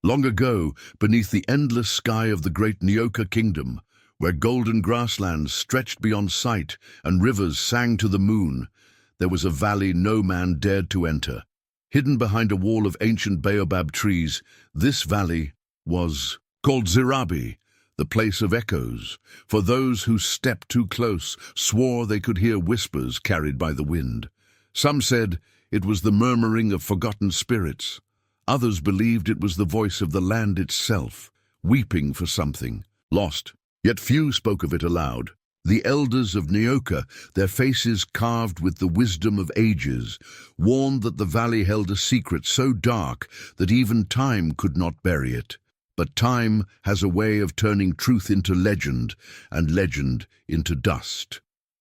Long ago, beneath the endless sky of the great Neoka kingdom, where golden grasslands stretched beyond sight and rivers sang to the moon, there was a valley no man dared to enter. Hidden behind a wall of ancient baobab trees, this valley was called Zirabi, the place of echoes, for those who stepped too close swore they could hear whispers carried by the wind. Some said it was the murmuring of forgotten spirits. Others believed it was the voice of the land itself, weeping for something, lost. Yet few spoke of it aloud. The elders of Neoka, their faces carved with the wisdom of ages, warned that the valley held a secret so dark that even time could not bury it. But time has a way of turning truth into legend and legend into dust.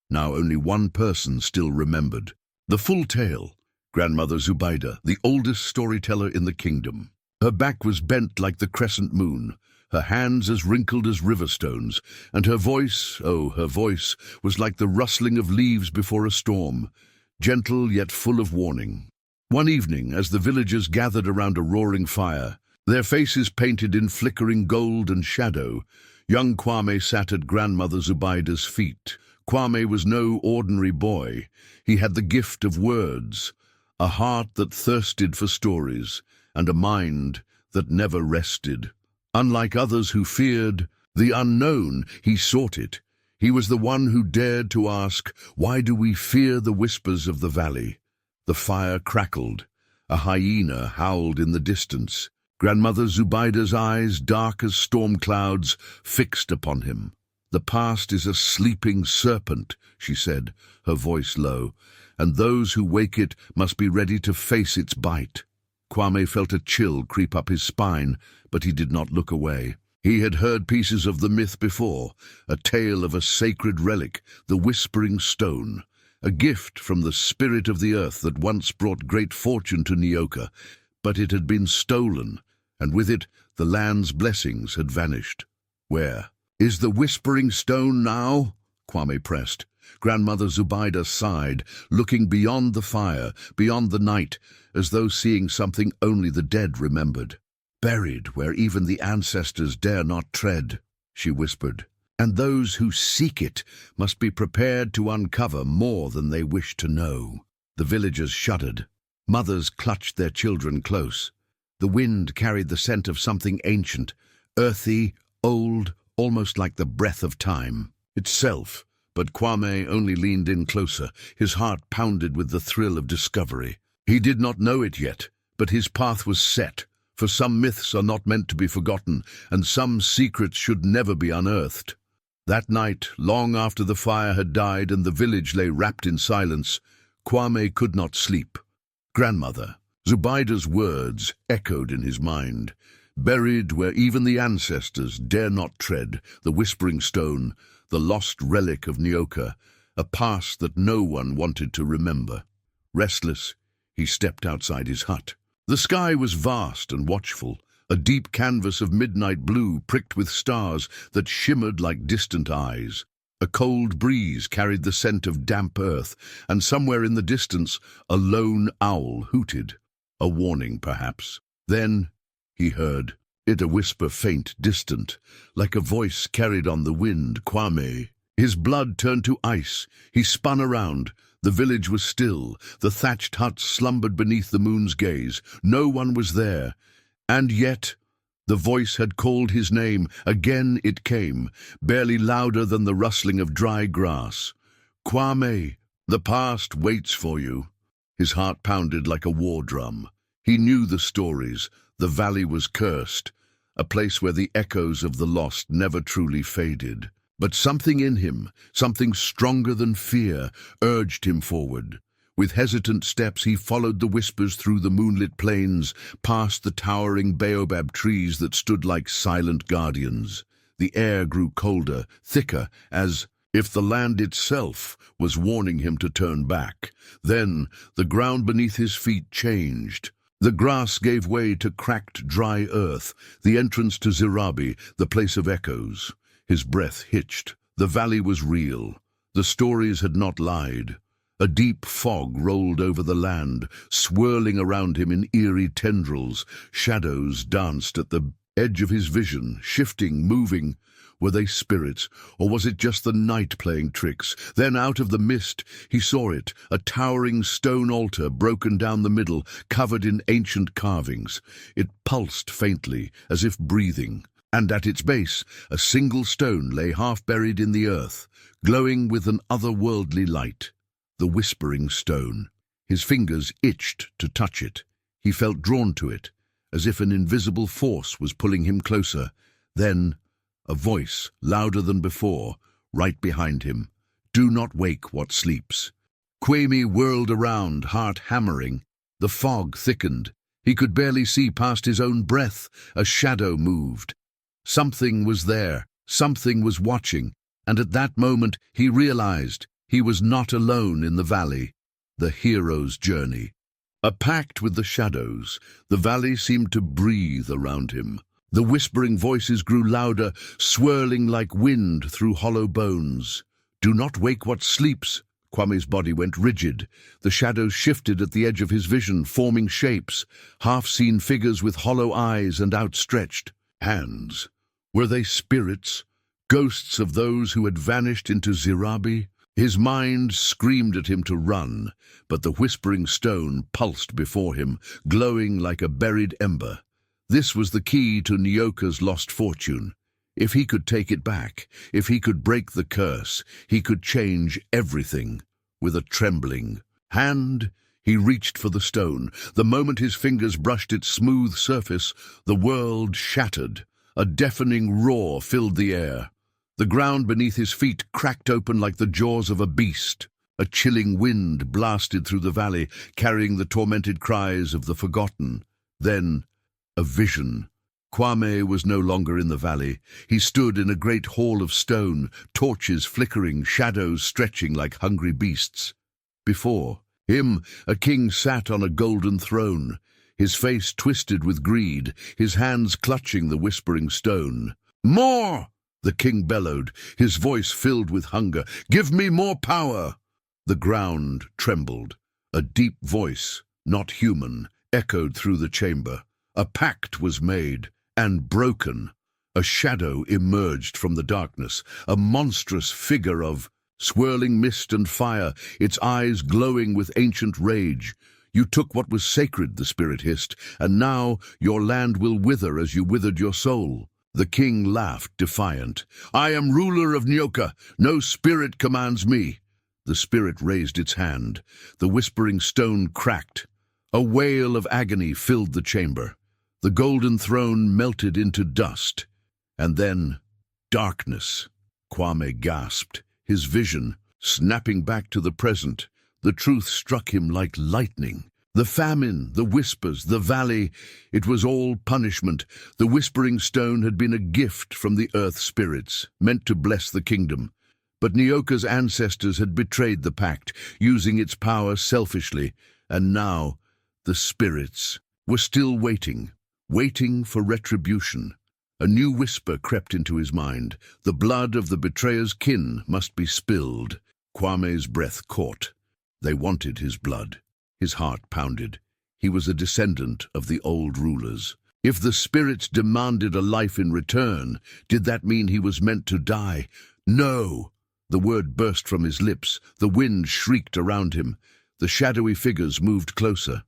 Now only one person still remembered. The full tale. Grandmother Zubaydah, the oldest storyteller in the kingdom. Her back was bent like the crescent moon, her hands as wrinkled as river stones, and her voice, oh, her voice, was like the rustling of leaves before a storm, gentle yet full of warning. One evening, as the villagers gathered around a roaring fire, their faces painted in flickering gold and shadow, young Kwame sat at Grandmother Zubaydah's feet. Kwame was no ordinary boy. He had the gift of words, a heart that thirsted for stories, and a mind that never rested. Unlike others who feared the unknown, he sought it. He was the one who dared to ask, "Why do we fear the whispers of the valley?" The fire crackled. A hyena howled in the distance. Grandmother Zubaydah's eyes, dark as storm clouds, fixed upon him. "The past is a sleeping serpent," she said, her voice low, "and those who wake it must be ready to face its bite." Kwame felt a chill creep up his spine, but he did not look away. He had heard pieces of the myth before, a tale of a sacred relic, the Whispering Stone, a gift from the spirit of the earth that once brought great fortune to Neoka, but it had been stolen, and with it the land's blessings had vanished. "Where is the Whispering Stone now?" Kwame pressed. Grandmother Zubaydah sighed, looking beyond the fire, beyond the night, as though seeing something only the dead remembered. "Buried where even the ancestors dare not tread," she whispered. "And those who seek it must be prepared to uncover more than they wish to know." The villagers shuddered. Mothers clutched their children close. The wind carried the scent of something ancient, earthy, old, almost like the breath of time itself. But Kwame only leaned in closer, his heart pounded with the thrill of discovery. He did not know it yet, but his path was set, for some myths are not meant to be forgotten, and some secrets should never be unearthed. That night, long after the fire had died and the village lay wrapped in silence, Kwame could not sleep. Grandmother Zubaydah's words echoed in his mind. Buried where even the ancestors dare not tread, the Whispering Stone, the lost relic of Neoka, a past that no one wanted to remember. Restless, he stepped outside his hut. The sky was vast and watchful, a deep canvas of midnight blue pricked with stars that shimmered like distant eyes. A cold breeze carried the scent of damp earth, and somewhere in the distance a lone owl hooted. A warning, perhaps. Then he heard it, a whisper faint, distant, like a voice carried on the wind. Kwame. His blood turned to ice. He spun around. The village was still. The thatched huts slumbered beneath the moon's gaze. No one was there. And yet the voice had called his name. Again it came, barely louder than the rustling of dry grass. "Kwame, the past waits for you." His heart pounded like a war drum. He knew the stories. The valley was cursed, a place where the echoes of the lost never truly faded. But something in him, something stronger than fear, urged him forward. With hesitant steps he followed the whispers through the moonlit plains, past the towering baobab trees that stood like silent guardians. The air grew colder, thicker, as if the land itself was warning him to turn back. Then the ground beneath his feet changed. The grass gave way to cracked, dry earth, the entrance to Zirabi, the place of echoes. His breath hitched. The valley was real. The stories had not lied. A deep fog rolled over the land, swirling around him in eerie tendrils. Shadows danced at the edge of his vision, shifting, moving. Were they spirits, or was it just the night playing tricks? Then out of the mist he saw it, a towering stone altar broken down the middle, covered in ancient carvings. It pulsed faintly, as if breathing, and at its base a single stone lay half buried in the earth, glowing with an otherworldly light. The Whispering Stone. His fingers itched to touch it. He felt drawn to it, as if an invisible force was pulling him closer. Then a voice, louder than before, right behind him. "Do not wake what sleeps." Kwame whirled around, heart hammering. The fog thickened. He could barely see past his own breath. A shadow moved. Something was there. Something was watching. And at that moment he realized he was not alone in the valley. The hero's journey. A pact with the shadows. The valley seemed to breathe around him. The whispering voices grew louder, swirling like wind through hollow bones. "Do not wake what sleeps." Kwame's body went rigid. The shadows shifted at the edge of his vision, forming shapes, half-seen figures with hollow eyes and outstretched hands. Were they spirits? Ghosts of those who had vanished into Zirabi? His mind screamed at him to run, but the Whispering Stone pulsed before him, glowing like a buried ember. This was the key to Nyoka's lost fortune. If he could take it back, if he could break the curse, he could change everything. With a trembling hand, he reached for the stone. The moment his fingers brushed its smooth surface, the world shattered. A deafening roar filled the air. The ground beneath his feet cracked open like the jaws of a beast. A chilling wind blasted through the valley, carrying the tormented cries of the forgotten. Then a vision. Kwame was no longer in the valley. He stood in a great hall of stone, torches flickering, shadows stretching like hungry beasts. Before him, a king sat on a golden throne, his face twisted with greed, his hands clutching the Whispering Stone. "More!" the king bellowed, his voice filled with hunger. "Give me more power!" The ground trembled. A deep voice, not human, echoed through the chamber. A pact was made and broken. A shadow emerged from the darkness, a monstrous figure of swirling mist and fire, its eyes glowing with ancient rage. "You took what was sacred," the spirit hissed, "and now your land will wither as you withered your soul." The king laughed, defiant. "I am ruler of Nyoka. No spirit commands me." The spirit raised its hand. The Whispering Stone cracked. A wail of agony filled the chamber. The golden throne melted into dust. And then darkness. Kwame gasped, his vision snapping back to the present. The truth struck him like lightning. The famine, the whispers, the valley, it was all punishment. The Whispering Stone had been a gift from the earth spirits, meant to bless the kingdom. But Nyoka's ancestors had betrayed the pact, using its power selfishly. And now the spirits were still waiting for retribution. A new whisper crept into his mind. The blood of the betrayer's kin must be spilled. Kwame's breath caught. They wanted his blood. His heart pounded. He was a descendant of the old rulers. If the spirits demanded a life in return, did that mean he was meant to die? No! The word burst from his lips. The wind shrieked around him. The shadowy figures moved closer.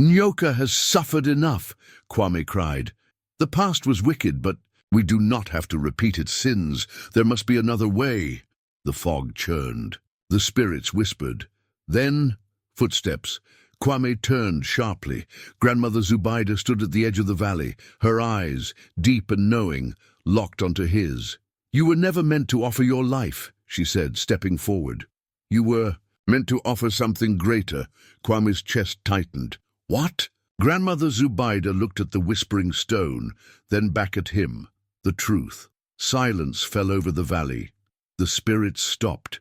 "Nyoka has suffered enough," Kwame cried. "The past was wicked, but we do not have to repeat its sins. There must be another way." The fog churned. The spirits whispered. Then footsteps. Kwame turned sharply. Grandmother Zubaida stood at the edge of the valley, her eyes, deep and knowing, locked onto his. "You were never meant to offer your life," she said, stepping forward. "You were meant to offer something greater." Kwame's chest tightened. "What?" Grandmother Zubaida looked at the Whispering Stone, then back at him. The truth. Silence fell over the valley. The spirits stopped.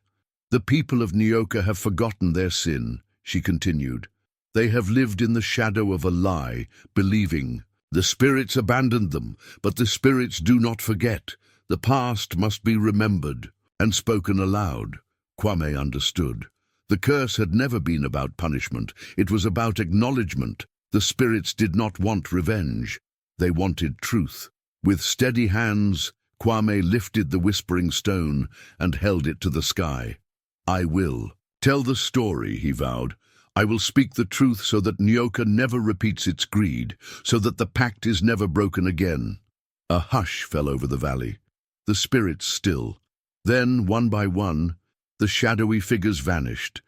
"The people of Nyoka have forgotten their sin," she continued. "They have lived in the shadow of a lie, believing. The spirits abandoned them, but the spirits do not forget. The past must be remembered," and spoken aloud. Kwame understood. The curse had never been about punishment. It was about acknowledgement. The spirits did not want revenge. They wanted truth. With steady hands, Kwame lifted the whispering stone and held it to the sky. "I will tell the story," he vowed. "I will speak the truth so that Nyoka never repeats its greed, so that the pact is never broken again." A hush fell over the valley. The spirits still. Then, one by one, the shadowy figures vanished,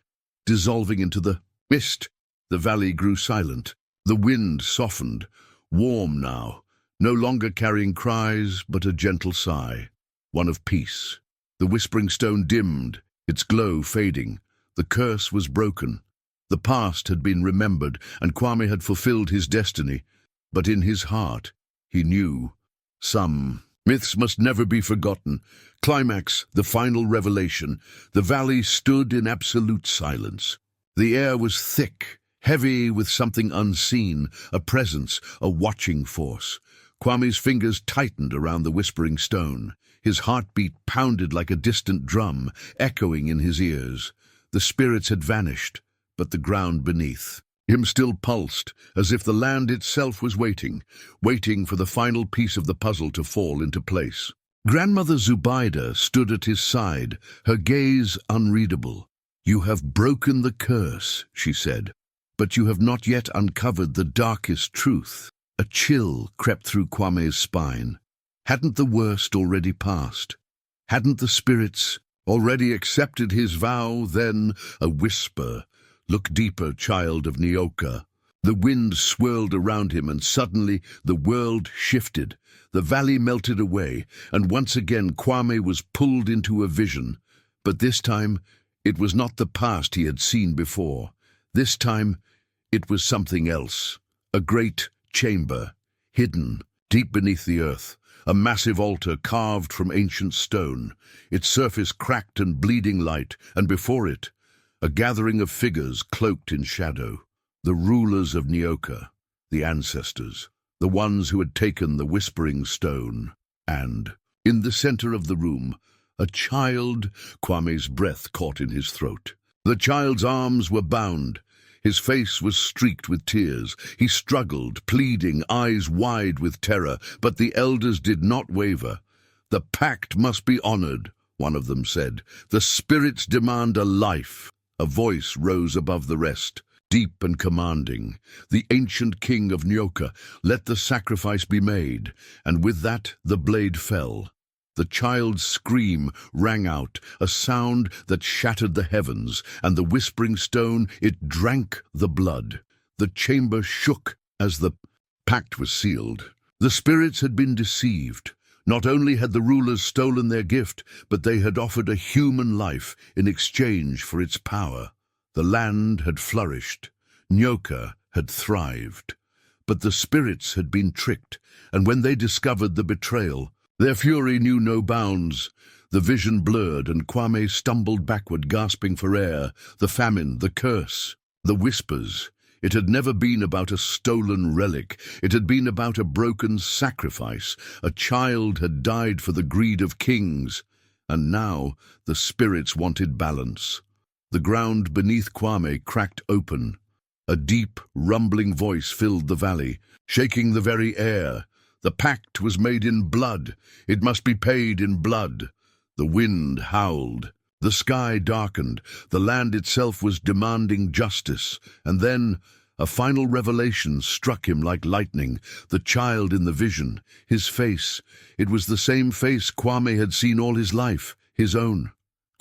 dissolving into the mist. The valley grew silent. The wind softened, warm now, no longer carrying cries, but a gentle sigh, one of peace. The whispering stone dimmed, its glow fading. The curse was broken. The past had been remembered, and Kwame had fulfilled his destiny. But in his heart, he knew some myths must never be forgotten. Climax, the final revelation. The valley stood in absolute silence. The air was thick, heavy with something unseen, a presence, a watching force. Kwame's fingers tightened around the whispering stone. His heartbeat pounded like a distant drum, echoing in his ears. The spirits had vanished, but the ground beneath him still pulsed, as if the land itself was waiting for the final piece of the puzzle to fall into place. Grandmother Zubaida stood at his side, her gaze unreadable. "You have broken the curse," she said, "but you have not yet uncovered the darkest truth." A chill crept through Kwame's spine. Hadn't the worst already passed? Hadn't the spirits already accepted his vow? Then a whisper, "Look deeper, child of Nyoka." The wind swirled around him, and suddenly the world shifted. The valley melted away, and once again Kwame was pulled into a vision. But this time, it was not the past he had seen before. This time, it was something else. A great chamber, hidden deep beneath the earth. A massive altar carved from ancient stone, its surface cracked and bleeding light, and before it, a gathering of figures cloaked in shadow. The rulers of Nyoka, the ancestors, the ones who had taken the whispering stone. And, in the center of the room, a child. Kwame's breath caught in his throat. The child's arms were bound. His face was streaked with tears. He struggled, pleading, eyes wide with terror, but the elders did not waver. "The pact must be honored," one of them said. "The spirits demand a life." A voice rose above the rest, deep and commanding. "The ancient king of Nyoka, let the sacrifice be made." And with that, the blade fell. The child's scream rang out, a sound that shattered the heavens, and the whispering stone, it drank the blood. The chamber shook as the pact was sealed. The spirits had been deceived. Not only had the rulers stolen their gift, but they had offered a human life in exchange for its power. The land had flourished. Nyoka had thrived. But the spirits had been tricked, and when they discovered the betrayal, their fury knew no bounds. The vision blurred, and Kwame stumbled backward, gasping for air. The famine, the curse, the whispers. It had never been about a stolen relic. It had been about a broken sacrifice. A child had died for the greed of kings. And now the spirits wanted balance. The ground beneath Kwame cracked open. A deep, rumbling voice filled the valley, shaking the very air. The pact was made in blood. It must be paid in blood. The wind howled. The sky darkened. The land itself was demanding justice. And then a final revelation struck him like lightning. The child in the vision, his face. It was the same face Kwame had seen all his life, his own.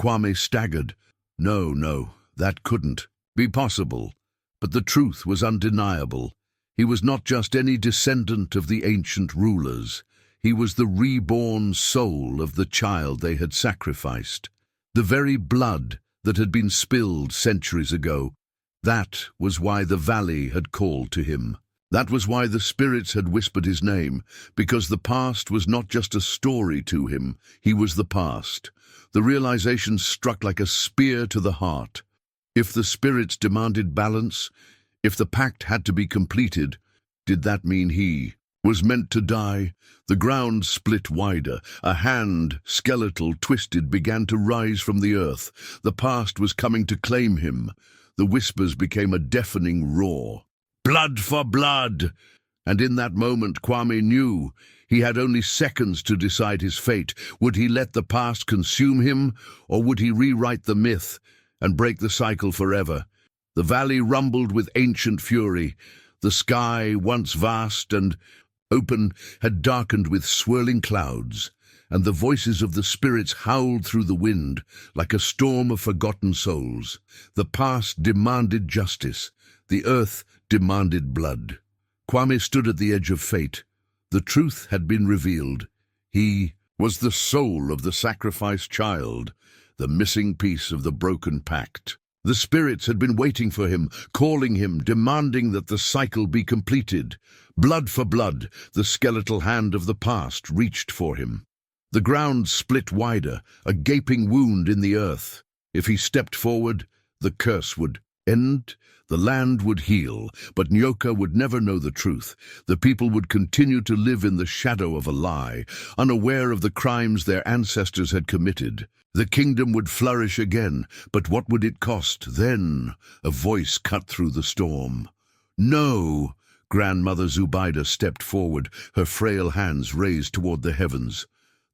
Kwame staggered. No, that couldn't be possible. But the truth was undeniable. He was not just any descendant of the ancient rulers. He was the reborn soul of the child they had sacrificed. The very blood that had been spilled centuries ago. That was why the valley had called to him. That was why the spirits had whispered his name, because the past was not just a story to him. He was the past. The realization struck like a spear to the heart. If the spirits demanded balance, if the pact had to be completed, did that mean he was meant to die. The ground split wider. A hand, skeletal, twisted, began to rise from the earth. The past was coming to claim him. The whispers became a deafening roar. Blood for blood! And in that moment, Kwame knew he had only seconds to decide his fate. Would he let the past consume him, or would he rewrite the myth and break the cycle forever? The valley rumbled with ancient fury. The sky, once vast and open, had darkened with swirling clouds, and the voices of the spirits howled through the wind like a storm of forgotten souls. The past demanded justice. The earth demanded blood. Kwame stood at the edge of fate. The truth had been revealed. He was the soul of the sacrificed child, the missing piece of the broken pact. The spirits had been waiting for him, calling him, demanding that the cycle be completed. Blood for blood, the skeletal hand of the past reached for him. The ground split wider, a gaping wound in the earth. If he stepped forward, the curse would end. The land would heal, but Nyoka would never know the truth. The people would continue to live in the shadow of a lie, unaware of the crimes their ancestors had committed. The kingdom would flourish again, but what would it cost? Then a voice cut through the storm. No! Grandmother Zubaida stepped forward, her frail hands raised toward the heavens.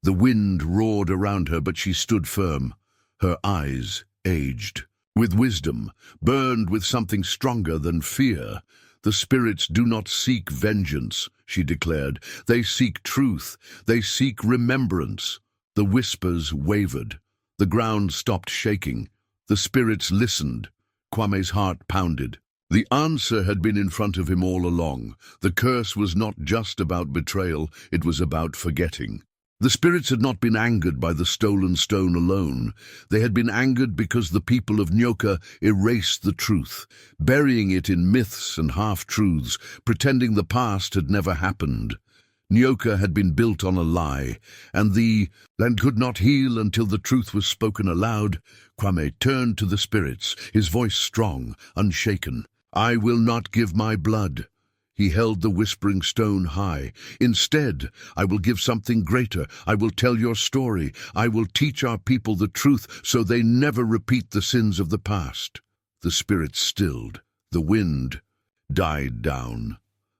The wind roared around her, but she stood firm. Her eyes aged. With wisdom, burned with something stronger than fear. The spirits do not seek vengeance, she declared. They seek truth. They seek remembrance. The whispers wavered. The ground stopped shaking. The spirits listened. Kwame's heart pounded. The answer had been in front of him all along. The curse was not just about betrayal, it was about forgetting. The spirits had not been angered by the stolen stone alone. They had been angered because the people of Nyoka erased the truth, burying it in myths and half-truths, pretending the past had never happened. Nyoka had been built on a lie, and the land could not heal until the truth was spoken aloud. Kwame turned to the spirits, his voice strong, unshaken. I will not give my blood. He held the whispering stone high. Instead, I will give something greater. I will tell your story. I will teach our people the truth so they never repeat the sins of the past. The spirits stilled. The wind died down.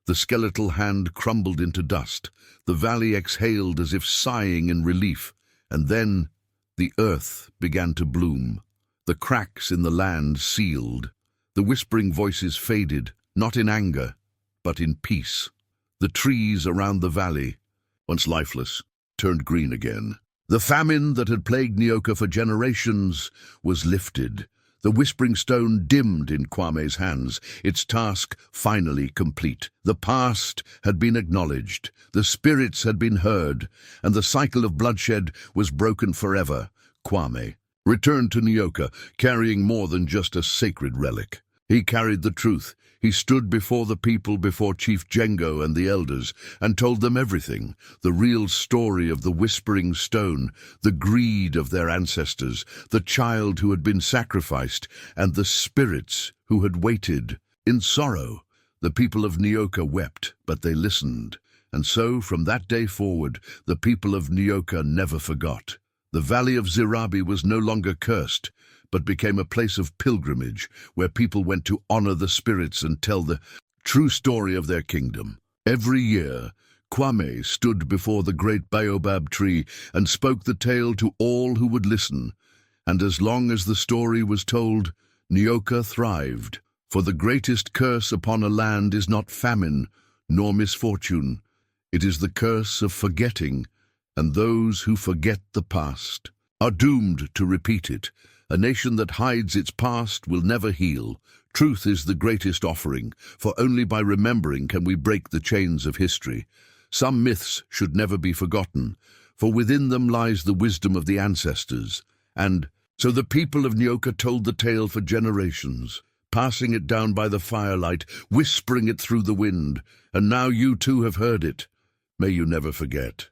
The skeletal hand crumbled into dust. The valley exhaled as if sighing in relief. And then the earth began to bloom. The cracks in the land sealed. The whispering voices faded, not in anger, but in peace. The trees around the valley, once lifeless, turned green again. The famine that had plagued Nyoka for generations was lifted. The whispering stone dimmed in Kwame's hands, its task finally complete. The past had been acknowledged, the spirits had been heard, and the cycle of bloodshed was broken forever. Kwame returned to Nyoka, carrying more than just a sacred relic. He carried the truth. He stood before the people, before Chief Jengo and the elders, and told them everything, the real story of the whispering stone, the greed of their ancestors, the child who had been sacrificed, and the spirits who had waited. In sorrow, the people of Nyoka wept, but they listened. And so, from that day forward, the people of Nyoka never forgot. The valley of Zirabi was no longer cursed, but became a place of pilgrimage where people went to honor the spirits and tell the true story of their kingdom. Every year, Kwame stood before the great baobab tree and spoke the tale to all who would listen. And as long as the story was told, Nyoka thrived. For the greatest curse upon a land is not famine nor misfortune. It is the curse of forgetting, and those who forget the past are doomed to repeat it. A nation that hides its past will never heal. Truth is the greatest offering, for only by remembering can we break the chains of history. Some myths should never be forgotten, for within them lies the wisdom of the ancestors. And so the people of Nyoka told the tale for generations, passing it down by the firelight, whispering it through the wind. And now you too have heard it. May you never forget.